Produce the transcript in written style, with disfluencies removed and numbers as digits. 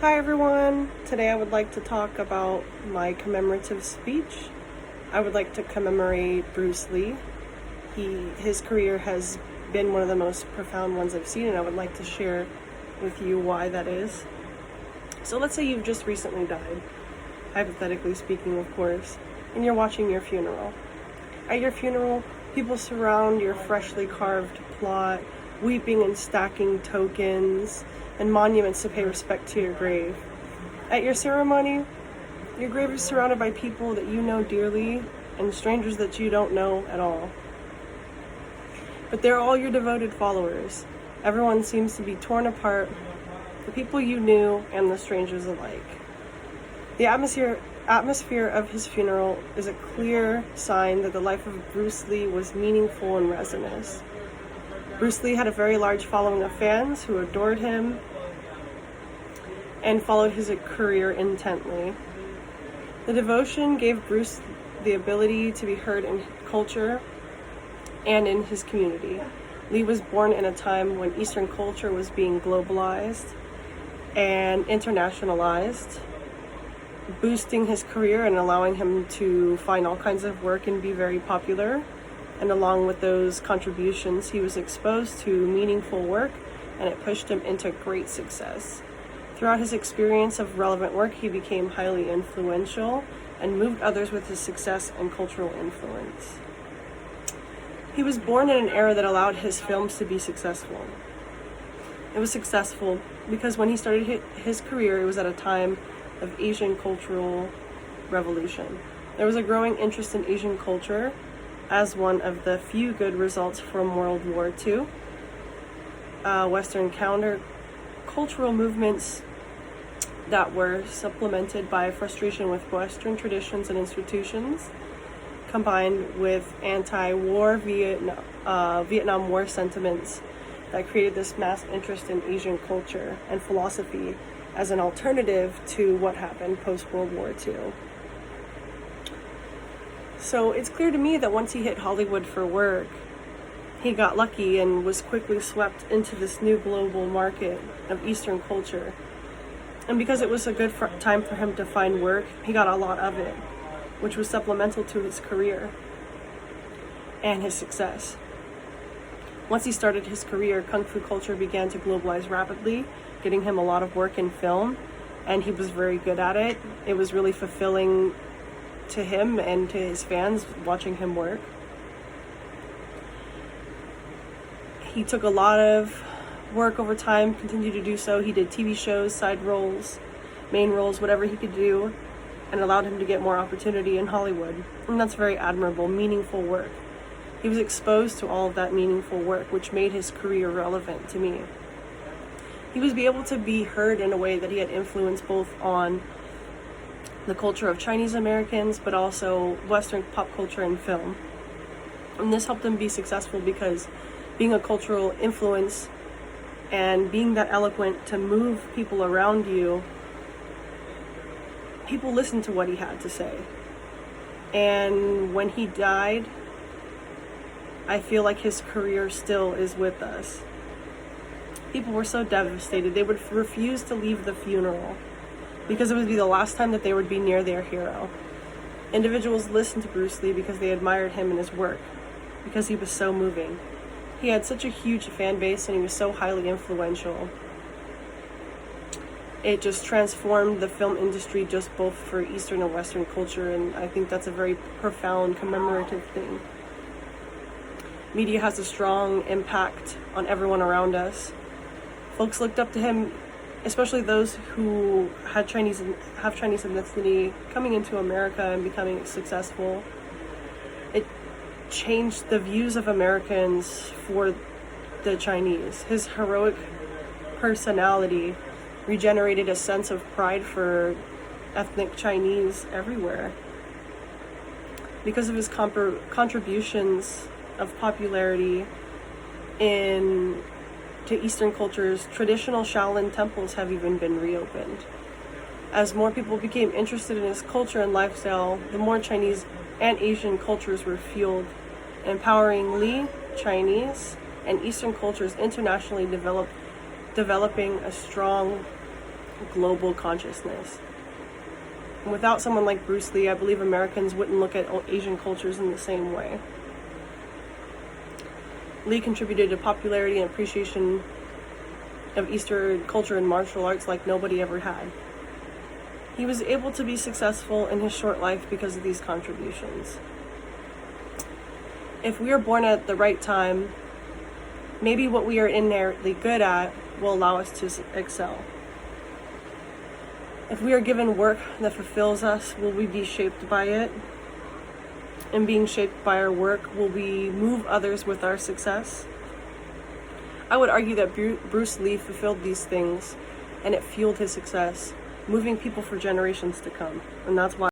Hi everyone! Today I would like to talk about my commemorative speech. I would like to commemorate Bruce Lee. His career has been one of the most profound ones I've seen, and I would like to share with you why that is. So let's say you've just recently died, hypothetically speaking of course, and you're watching your funeral. At your funeral, people surround your freshly carved plot, weeping and stacking tokens and monuments to pay respect to your grave. At your ceremony, your grave is surrounded by people that you know dearly and strangers that you don't know at all. But they're all your devoted followers. Everyone seems to be torn apart, the people you knew and the strangers alike. The atmosphere of his funeral is a clear sign that the life of Bruce Lee was meaningful and resonant. Bruce Lee had a very large following of fans who adored him and followed his career intently. The devotion gave Bruce the ability to be heard in culture and in his community. Lee was born in a time when Eastern culture was being globalized and internationalized, boosting his career and allowing him to find all kinds of work and be very popular. And along with those contributions, he was exposed to meaningful work, and it pushed him into great success. Throughout his experience of relevant work, he became highly influential and moved others with his success and cultural influence. He was born in an era that allowed his films to be successful. It was successful because when he started his career, it was at a time of Asian cultural revolution. There was a growing interest in Asian culture as one of the few good results from World War II. Western counter-cultural movements that were supplemented by frustration with Western traditions and institutions, combined with anti-war Vietnam War sentiments that created this mass interest in Asian culture and philosophy as an alternative to what happened post-World War II. So it's clear to me that once he hit Hollywood for work, he got lucky and was quickly swept into this new global market of Eastern culture. And because it was a good time for him to find work, he got a lot of it, which was supplemental to his career and his success. Once he started his career, Kung Fu culture began to globalize rapidly, getting him a lot of work in film, and he was very good at it. It was really fulfilling to him and to his fans watching him work. He took a lot of work over time, continued to do so. He did TV shows, side roles, main roles, whatever he could do, and allowed him to get more opportunity in Hollywood. And that's very admirable, meaningful work. He was exposed to all of that meaningful work, which made his career relevant to me. He was able to be heard in a way that he had influence both on the culture of Chinese Americans, but also Western pop culture and film. And this helped him be successful because being a cultural influence and being that eloquent to move people around you, people listened to what he had to say. And when he died, I feel like his career still is with us. People were so devastated. They would refuse to leave the funeral because it would be the last time that they would be near their hero. Individuals listened to Bruce Lee because they admired him and his work, because he was so moving. He had such a huge fan base and he was so highly influential. It just transformed the film industry just both for Eastern and Western culture, and I think that's a very profound commemorative thing. Media has a strong impact on everyone around us. Folks looked up to him, especially those who have Chinese ethnicity coming into America and becoming successful. It changed the views of Americans for the Chinese. His heroic personality regenerated a sense of pride for ethnic Chinese everywhere. Because of his contributions of popularity to Eastern cultures, traditional Shaolin temples have even been reopened. As more people became interested in his culture and lifestyle, the more Chinese and Asian cultures were fueled, empowering Lee, Chinese, and Eastern cultures internationally developing a strong global consciousness. And without someone like Bruce Lee, I believe Americans wouldn't look at Asian cultures in the same way. Lee contributed to popularity and appreciation of Eastern culture and martial arts like nobody ever had. He was able to be successful in his short life because of these contributions. If we are born at the right time, maybe what we are inherently good at will allow us to excel. If we are given work that fulfills us, will we be shaped by it? And being shaped by our work, will we move others with our success? I would argue that Bruce Lee fulfilled these things, and it fueled his success, moving people for generations to come. And that's why